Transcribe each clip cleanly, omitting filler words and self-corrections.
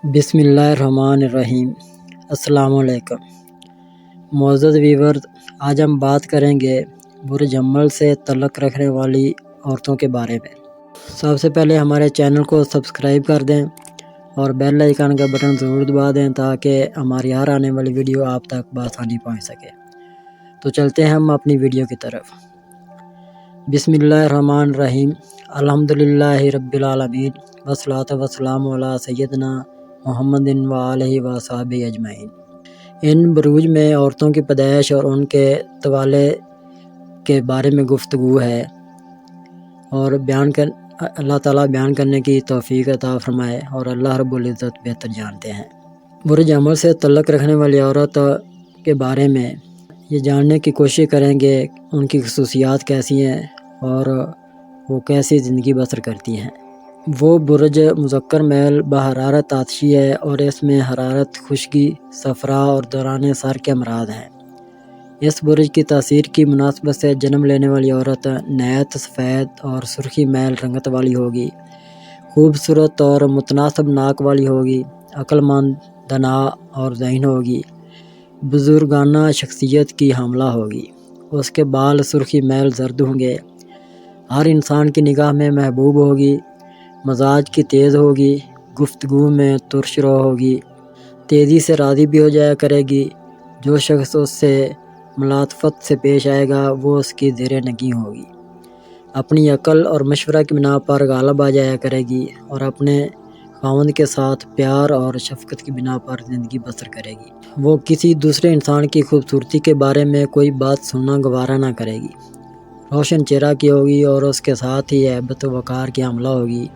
بسم اللہ الرحمن الرحیم۔ السلام علیکم معزز ویورز، آج ہم بات کریں گے برج حمل سے تعلق رکھنے والی عورتوں کے بارے میں۔ سب سے پہلے ہمارے چینل کو سبسکرائب کر دیں اور بیل آئیکن کا بٹن ضرور دبا دیں تاکہ ہماری ہر آنے والی ویڈیو آپ تک بآسانی پہنچ سکے۔ تو چلتے ہیں ہم اپنی ویڈیو کی طرف۔ بسم اللہ الرحمن الرحیم۔ الحمدللہ رب العالمین والصلاۃ والسلام علی سیدنا محمد و آلہ و صحبہ اجمعین۔ ان بروج میں عورتوں کی پیدائش اور ان کے طوالے کے بارے میں گفتگو ہے اور اللہ تعالیٰ بیان کرنے کی توفیق عطا فرمائے اور اللہ رب العزت بہتر جانتے ہیں۔ برج حمل سے تعلق رکھنے والی عورت کے بارے میں یہ جاننے کی کوشش کریں گے ان کی خصوصیات کیسی ہیں اور وہ کیسی زندگی بسر کرتی ہیں۔ وہ برج مذکر میل بحرارت آتشی ہے اور اس میں حرارت، خشکی، صفرا اور دوران سر کے امراض ہیں۔ اس برج کی تاثیر کی مناسبت سے جنم لینے والی عورت نہایت سفید اور سرخی میل رنگت والی ہوگی، خوبصورت اور متناسب ناک والی ہوگی، عقل مند، دانا اور ذہین ہوگی، بزرگانہ شخصیت کی حاملہ ہوگی۔ اس کے بال سرخی میل زرد ہوں گے، ہر انسان کی نگاہ میں محبوب ہوگی، مزاج کی تیز ہوگی، گفتگو میں ترش رو ہوگی، تیزی سے راضی بھی ہو جایا کرے گی۔ جو شخص اس سے ملاطفت سے پیش آئے گا وہ اس کی زیر نگیں ہوگی، اپنی عقل اور مشورہ کی بنا پر غالب آ جایا کرے گی اور اپنے خاوند کے ساتھ پیار اور شفقت کی بنا پر زندگی بسر کرے گی۔ وہ کسی دوسرے انسان کی خوبصورتی کے بارے میں کوئی بات سننا گوارا نہ کرے گی، روشن چہرہ کی ہوگی اور اس کے ساتھ ہی ہیبت و وقار کی حاملہ ہوگی،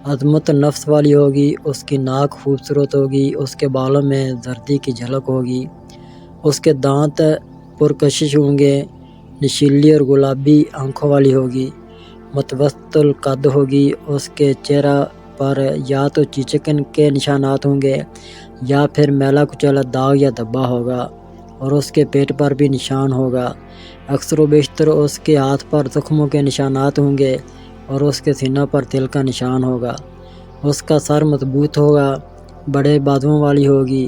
عظمت نفس والی ہوگی، اس کی ناک خوبصورت ہوگی، اس کے بالوں میں زردی کی جھلک ہوگی، اس کے دانت پرکشش ہوں گے، نشیلی اور گلابی آنکھوں والی ہوگی، متوسط القد ہوگی، اس کے چہرہ پر یا تو چیچکن کے نشانات ہوں گے یا پھر میلا کچیلا داغ یا دھبا ہوگا اور اس کے پیٹ پر بھی نشان ہوگا۔ اکثر و بیشتر اس کے ہاتھ پر زخموں کے نشانات ہوں گے اور اس کے سینہ پر تل کا نشان ہوگا۔ اس کا سر مضبوط ہوگا، بڑے بازوؤں والی ہوگی،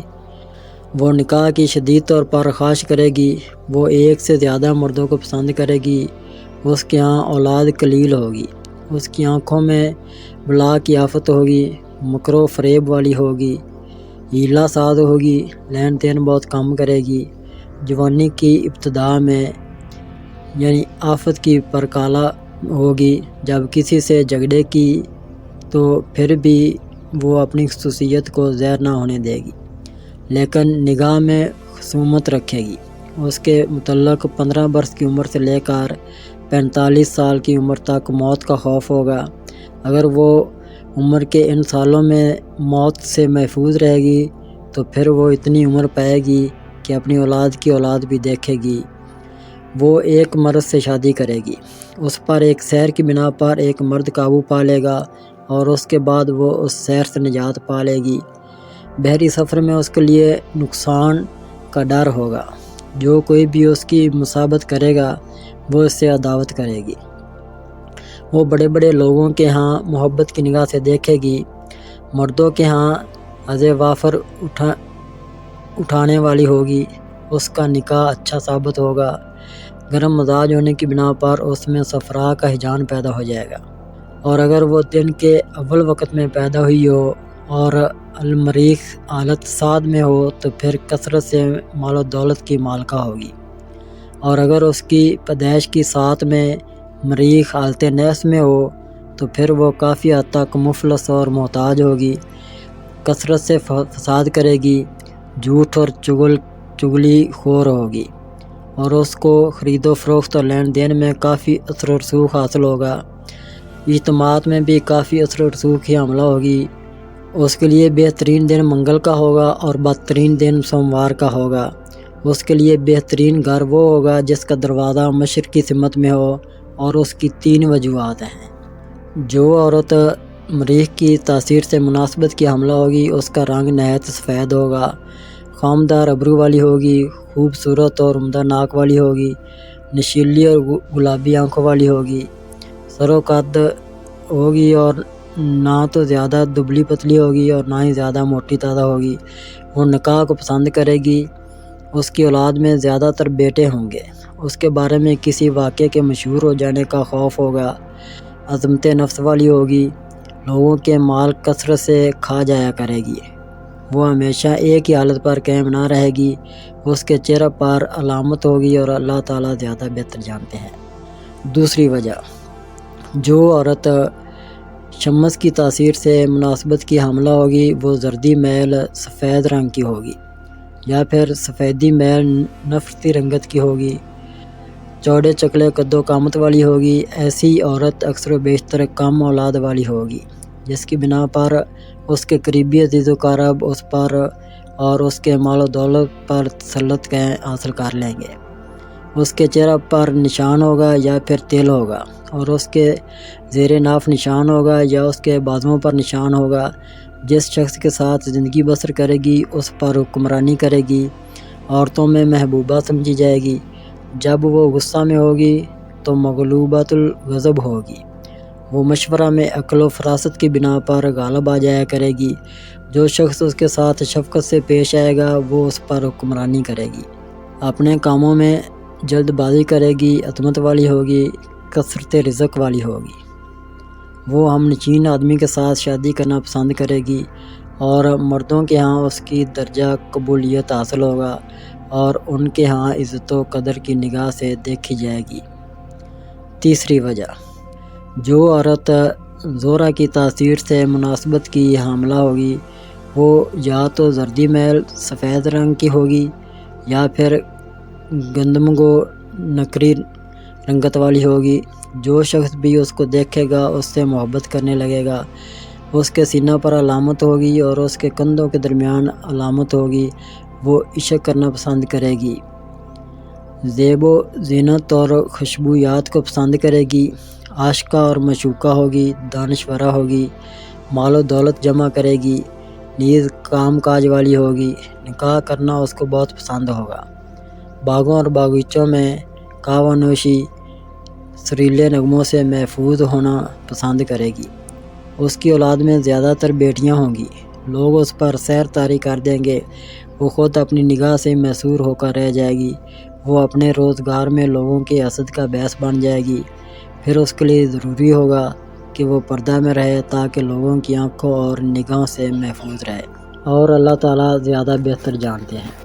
وہ نکاح کی شدید طور پر خواہش کرے گی، وہ ایک سے زیادہ مردوں کو پسند کرے گی، اس کے ہاں اولاد قلیل ہوگی، اس کی آنکھوں میں بلا کی آفت ہوگی، مکر و فریب والی ہوگی، ہیلا ساز ہوگی، لین دین بہت کم کرے گی، جوانی کی ابتدا میں یعنی آفت کی پرکالا ہوگی، جب کسی سے جھگڑے کی تو پھر بھی وہ اپنی خصوصیت کو ظاہر نہ ہونے دے گی لیکن نگاہ میں خصومت رکھے گی۔ اس کے متعلق 15 برس کی عمر سے لے کر 45 سال کی عمر تک موت کا خوف ہوگا۔ اگر وہ عمر کے ان سالوں میں موت سے محفوظ رہے گی تو پھر وہ اتنی عمر پائے گی کہ اپنی اولاد کی اولاد بھی دیکھے گی۔ وہ ایک مرد سے شادی کرے گی، اس پر ایک سحر کی بنا پر ایک مرد قابو پا لے گا اور اس کے بعد وہ اس سحر سے نجات پا لے گی۔ بحری سفر میں اس کے لیے نقصان کا ڈر ہوگا، جو کوئی بھی اس کی مصاحبت کرے گا وہ اس سے عداوت کرے گی۔ وہ بڑے بڑے لوگوں کے ہاں محبت کی نگاہ سے دیکھے گی، مردوں کے ہاں حظ وافر اٹھانے والی ہوگی، اس کا نکاح اچھا ثابت ہوگا، گرم مزاج ہونے کی بنا پر اس میں صفرا کا ہیجان پیدا ہو جائے گا، اور اگر وہ دن کے اول وقت میں پیدا ہوئی ہو اور المریخ حالت سعد میں ہو تو پھر کثرت سے مال و دولت کی مالکہ ہوگی، اور اگر اس کی پیدائش کی سات میں مریخ حالت نحس میں ہو تو پھر وہ کافی حد تک مفلس اور محتاج ہوگی، کثرت سے فساد کرے گی، جھوٹ اور چغلی خور ہوگی اور اس کو خرید و فروخت اور لین دین میں کافی اثر و رسوخ حاصل ہوگا، اجتماعات میں بھی کافی اثر و رسوخ کی حاملہ ہوگی۔ اس کے لیے بہترین دن منگل کا ہوگا اور بدترین دن سوموار کا ہوگا۔ اس کے لیے بہترین گھر وہ ہوگا جس کا دروازہ مشرق کی سمت میں ہو اور اس کی 3 وجوہات ہیں۔ جو عورت مریخ کی تاثیر سے مناسبت کی حاملہ ہوگی اس کا رنگ نہایت سفید ہوگا، خامدار ابرو والی ہوگی، خوبصورت اور عمدہ ناک والی ہوگی، نشیلی اور گلابی آنکھوں والی ہوگی، سر و قد ہوگی اور نہ تو زیادہ دبلی پتلی ہوگی اور نہ ہی زیادہ موٹی تازہ ہوگی۔ وہ نکاح کو پسند کرے گی۔ اس کی اولاد میں زیادہ تر بیٹے ہوں گے۔ اس کے بارے میں کسی واقعے کے مشہور ہو جانے کا خوف ہوگا۔ عظمت نفس والی ہوگی۔ لوگوں کے مال کثرت سے کھا جایا کرے گی۔ وہ ہمیشہ ایک ہی حالت پر قائم نہ رہے گی۔ اس کے چہرے پر علامت ہوگی اور اللہ تعالیٰ زیادہ بہتر جانتے ہیں۔ دوسری وجہ، جو عورت شمس کی تاثیر سے مناسبت کی حاملہ ہوگی وہ زردی میل سفید رنگ کی ہوگی یا پھر سفیدی میل نفرتی رنگت کی ہوگی، چوڑے چکلے قد و قامت والی ہوگی۔ ایسی عورت اکثر و بیشتر کم اولاد والی ہوگی، جس کی بنا پر اس کے قریبی عزیز و اقارب اس پر اور اس کے مال و دولت پر تسلط حاصل کر لیں گے۔ اس کے چہرہ پر نشان ہوگا یا پھر تیل ہوگا، اور اس کے زیر ناف نشان ہوگا یا اس کے بازوؤں پر نشان ہوگا۔ جس شخص کے ساتھ زندگی بسر کرے گی اس پر حکمرانی کرے گی، عورتوں میں محبوبہ سمجھی جائے گی۔ جب وہ غصہ میں ہوگی تو مغلوبۃ الغضب ہوگی۔ وہ مشورہ میں عقل و فراست کی بنا پر غالب آ جایا کرے گی۔ جو شخص اس کے ساتھ شفقت سے پیش آئے گا وہ اس پر حکمرانی کرے گی۔ اپنے کاموں میں جلد بازی کرے گی، عظمت والی ہوگی، کثرت رزق والی ہوگی۔ وہ ہم نشین آدمی کے ساتھ شادی کرنا پسند کرے گی اور مردوں کے ہاں اس کی درجہ قبولیت حاصل ہوگا اور ان کے ہاں عزت و قدر کی نگاہ سے دیکھی جائے گی۔ تیسری وجہ، جو عورت زہرہ کی تاثیر سے مناسبت کی حاملہ ہوگی وہ یا تو زردی میل سفید رنگ کی ہوگی یا پھر گندم گو نکری رنگت والی ہوگی۔ جو شخص بھی اس کو دیکھے گا اس سے محبت کرنے لگے گا۔ اس کے سینہ پر علامت ہوگی اور اس کے کندھوں کے درمیان علامت ہوگی۔ وہ عشق کرنا پسند کرے گی، زیب و زینت اور خوشبویات کو پسند کرے گی، عاشقہ اور معشوقہ ہوگی، دانشورہ ہوگی، مال و دولت جمع کرے گی، نیز کام کاج والی ہوگی۔ نکاح کرنا اس کو بہت پسند ہوگا۔ باغوں اور باغیچوں میں قہوہ نوشی، سریلے نغموں سے محفوظ ہونا پسند کرے گی۔ اس کی اولاد میں زیادہ تر بیٹیاں ہوں گی۔ لوگ اس پر سیر طاری کر دیں گے۔ وہ خود اپنی نگاہ سے محصور ہو کر رہ جائے گی۔ وہ اپنے روزگار میں لوگوں کے حسد کا باعث بن جائے گی۔ پھر اس کے لیے ضروری ہوگا کہ وہ پردہ میں رہے تاکہ لوگوں کی آنکھوں اور نگاہوں سے محفوظ رہے، اور اللہ تعالیٰ زیادہ بہتر جانتے ہیں۔